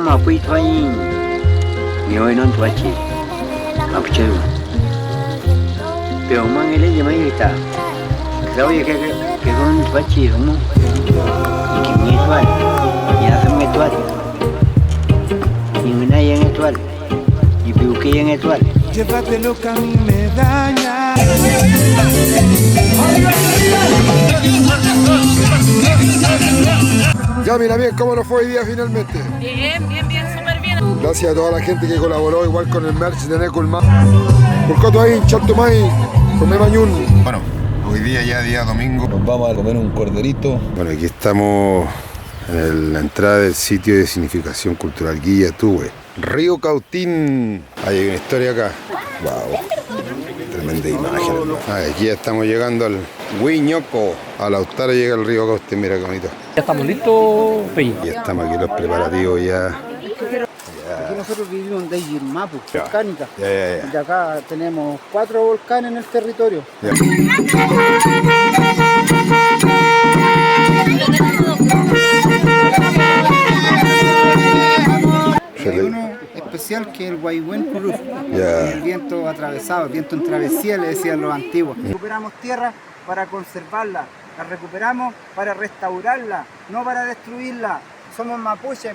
Mapuí Tuayin, y hoy no Tuachi, Mapucheru. Pero man el ella me grita, creo que con Tuachi, ¿no? Y que me igual, y hacen igual, y una y en igual, y piuque en igual. Llévatelo que a mí me daña. Ya, mira bien, ¿cómo nos fue hoy día finalmente? Bien, súper bien. Gracias a toda la gente que colaboró, igual con el merch de Neculma. Por coto ahí, Chartumay, con Mañún. Bueno, hoy día ya día domingo. Nos vamos a comer un corderito. Bueno, aquí estamos en la entrada del sitio de significación cultural Guilla Tuve. Río Cautín. Hay una historia acá. Wow. Tremenda imagen. Aquí ya estamos llegando al Huiñoco. A Lautaro llega el río Cautín. Mira qué bonito. Ya estamos listos, Peña. Ya estamos aquí los preparativos ya. Aquí nosotros vivimos en Deyirmapu, volcánica. Ya. De acá tenemos 4 volcanes en el territorio. Ya. Hay uno especial que es el Guayhuén Cruz, Ya. el viento atravesado, el viento en travesía le decían los antiguos. Recuperamos tierra para conservarla, la recuperamos para restaurarla, no para destruirla. Somos mapuche.